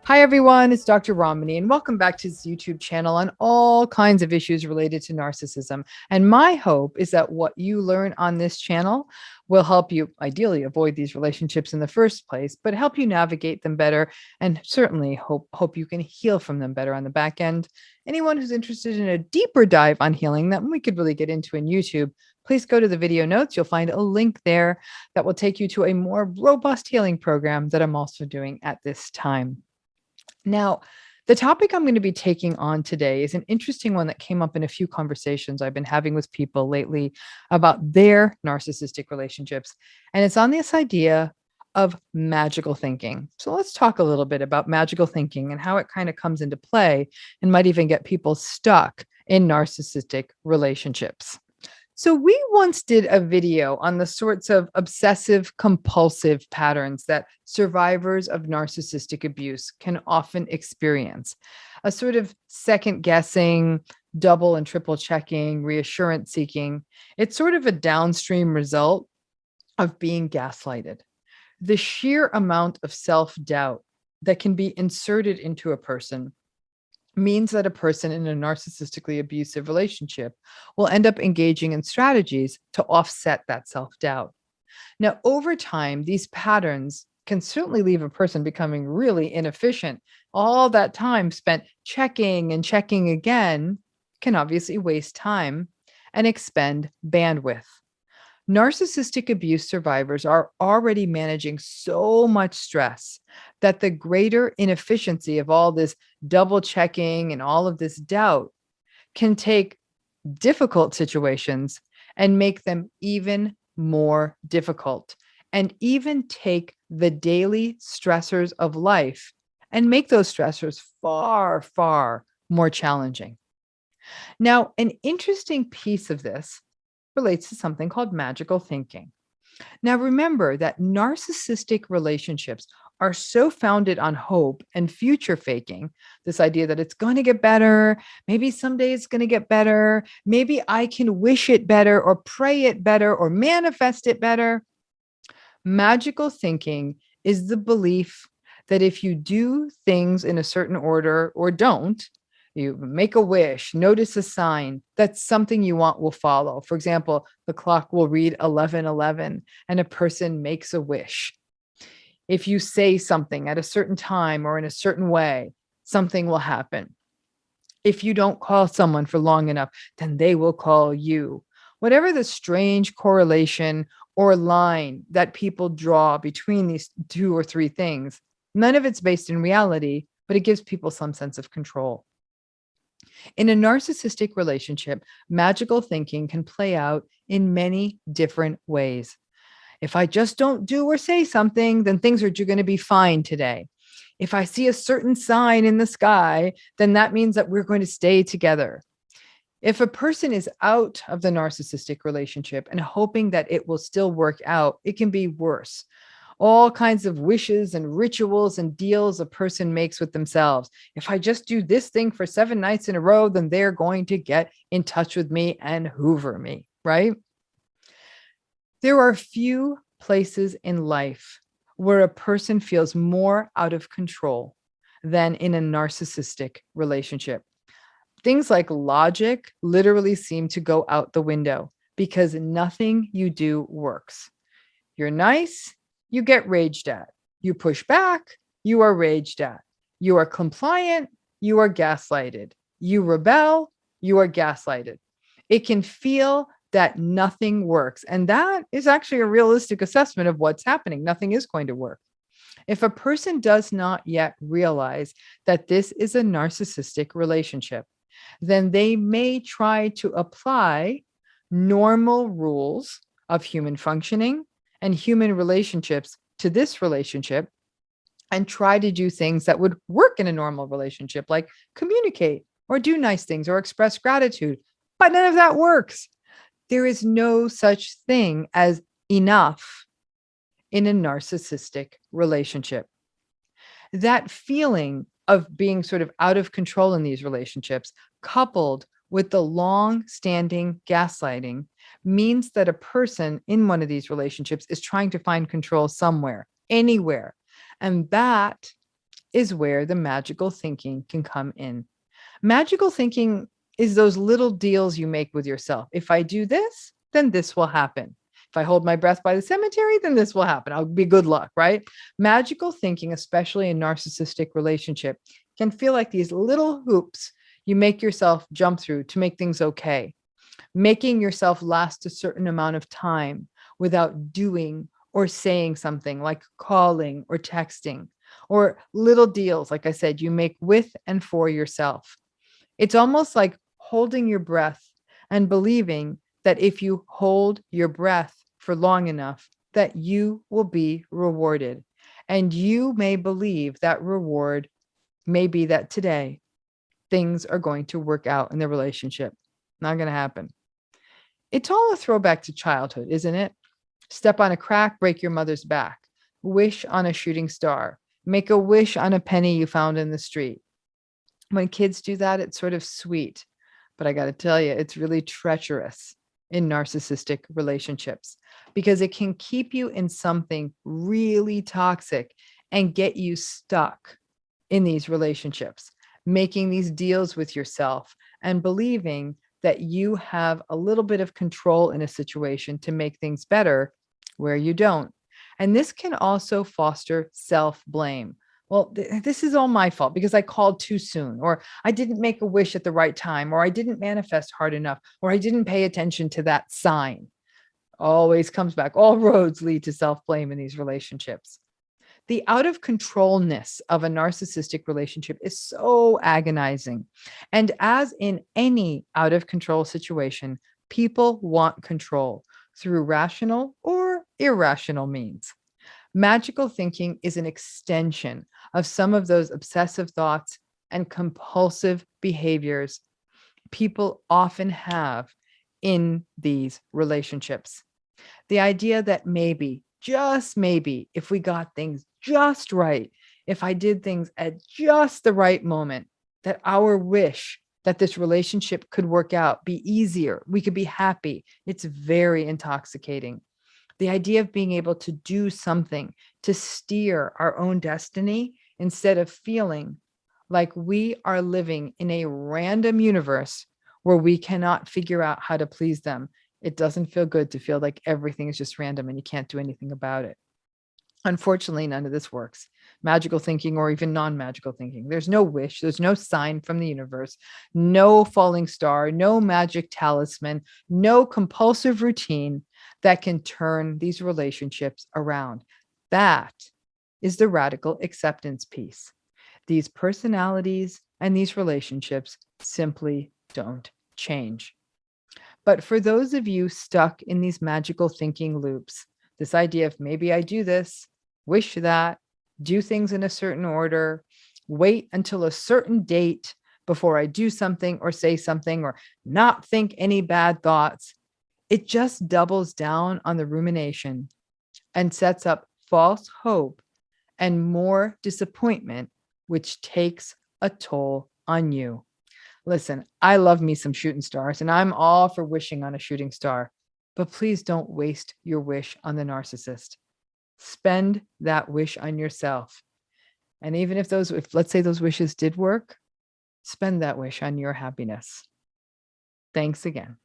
Hi, everyone. It's Dr. Ramani, and welcome back to this YouTube channel on all kinds of issues related to narcissism. And my hope is that what you learn on this channel will help you ideally avoid these relationships in the first place, but help you navigate them better and certainly hope you can heal from them better on the back end. Anyone who's interested in a deeper dive on healing that we could really get into in YouTube, please go to the video notes. You'll find a link there that will take you to a more robust healing program that I'm also doing at this time. Now, the topic I'm going to be taking on today is an interesting one that came up in a few conversations I've been having with people lately about their narcissistic relationships. And it's on this idea of magical thinking. So let's talk a little bit about magical thinking and how it kind of comes into play and might even get people stuck in narcissistic relationships. So we once did a video on the sorts of obsessive compulsive patterns that survivors of narcissistic abuse can often experience. A sort of second guessing, double and triple checking, reassurance seeking. It's sort of a downstream result of being gaslighted. The sheer amount of self-doubt that can be inserted into a person means that a person in a narcissistically abusive relationship will end up engaging in strategies to offset that self-doubt. Now, over time, these patterns can certainly leave a person becoming really inefficient. All that time spent checking and checking again can obviously waste time and expend bandwidth. Narcissistic abuse survivors are already managing so much stress that the greater inefficiency of all this double checking and all of this doubt can take difficult situations and make them even more difficult, and even take the daily stressors of life and make those stressors far, far more challenging. Now, an interesting piece of this relates to something called magical thinking. Now, remember that narcissistic relationships are so founded on hope and future faking, this idea that it's going to get better. Maybe someday it's going to get better. Maybe I can wish it better or pray it better or manifest it better. Magical thinking is the belief that if you do things in a certain order or don't, you make a wish, notice a sign that something you want will follow. For example, the clock will read 11:11 and a person makes a wish. If you say something at a certain time or in a certain way, something will happen. If you don't call someone for long enough, then they will call you. Whatever the strange correlation or line that people draw between these two or three things, none of it's based in reality, but it gives people some sense of control. In a narcissistic relationship, magical thinking can play out in many different ways. If I just don't do or say something, then things are going to be fine today. If I see a certain sign in the sky, then that means that we're going to stay together. If a person is out of the narcissistic relationship and hoping that it will still work out, it can be worse. All kinds of wishes and rituals and deals a person makes with themselves. If I just do this thing for 7 nights in a row, then they're going to get in touch with me and hoover me, right? There are few places in life where a person feels more out of control than in a narcissistic relationship. Things like logic literally seem to go out the window because nothing you do works. You're nice, you get raged at. You push back, you are raged at. You are compliant, you are gaslighted. You rebel, you are gaslighted. It can feel that nothing works. And that is actually a realistic assessment of what's happening. Nothing is going to work. If a person does not yet realize that this is a narcissistic relationship, then they may try to apply normal rules of human functioning and human relationships to this relationship and try to do things that would work in a normal relationship, like communicate or do nice things or express gratitude. But none of that works. There is no such thing as enough in a narcissistic relationship. That feeling of being sort of out of control in these relationships, coupled with the long-standing gaslighting, means that a person in one of these relationships is trying to find control somewhere, anywhere. And that is where the magical thinking can come in. Magical thinking is those little deals you make with yourself. If I do this, then this will happen. If I hold my breath by the cemetery, then this will happen. I'll be good luck, right? Magical thinking, especially in narcissistic relationship, can feel like these little hoops you make yourself jump through to make things okay, making yourself last a certain amount of time without doing or saying something like calling or texting, or little deals, like I said, you make with and for yourself. It's almost like holding your breath and believing that if you hold your breath for long enough, that you will be rewarded. And you may believe that reward may be that today things are going to work out in the relationship. Not going to happen. It's all a throwback to childhood, isn't it? Step on a crack, break your mother's back. Wish on a shooting star. Make a wish on a penny you found in the street. When kids do that, it's sort of sweet. But I got to tell you, it's really treacherous in narcissistic relationships because it can keep you in something really toxic and get you stuck in these relationships, making these deals with yourself and believing that you have a little bit of control in a situation to make things better where you don't. And this can also foster self-blame. Well, this is all my fault because I called too soon, or I didn't make a wish at the right time, or I didn't manifest hard enough, or I didn't pay attention to that sign. Always comes back. All roads lead to self-blame in these relationships. The out of controlness of a narcissistic relationship is so agonizing. And as in any out of control situation, people want control through rational or irrational means. Magical thinking is an extension of some of those obsessive thoughts and compulsive behaviors people often have in these relationships. The idea that maybe, just maybe, if we got things just right, if I did things at just the right moment, that our wish that this relationship could work out, be easier, we could be happy. It's very intoxicating. The idea of being able to do something to steer our own destiny instead of feeling like we are living in a random universe where we cannot figure out how to please them. It doesn't feel good to feel like everything is just random and you can't do anything about it. Unfortunately, none of this works. Magical thinking or even non-magical thinking. There's no wish. There's no sign from the universe, no falling star, no magic talisman, no compulsive routine that can turn these relationships around. That is the radical acceptance piece. These personalities and these relationships simply don't change. But for those of you stuck in these magical thinking loops, this idea of maybe I do this, wish that, do things in a certain order, wait until a certain date before I do something or say something, or not think any bad thoughts, it just doubles down on the rumination and sets up false hope and more disappointment, which takes a toll on you. Listen, I love me some shooting stars, and I'm all for wishing on a shooting star, but please don't waste your wish on the narcissist. Spend that wish on yourself. And even if let's say those wishes did work, spend that wish on your happiness. Thanks again.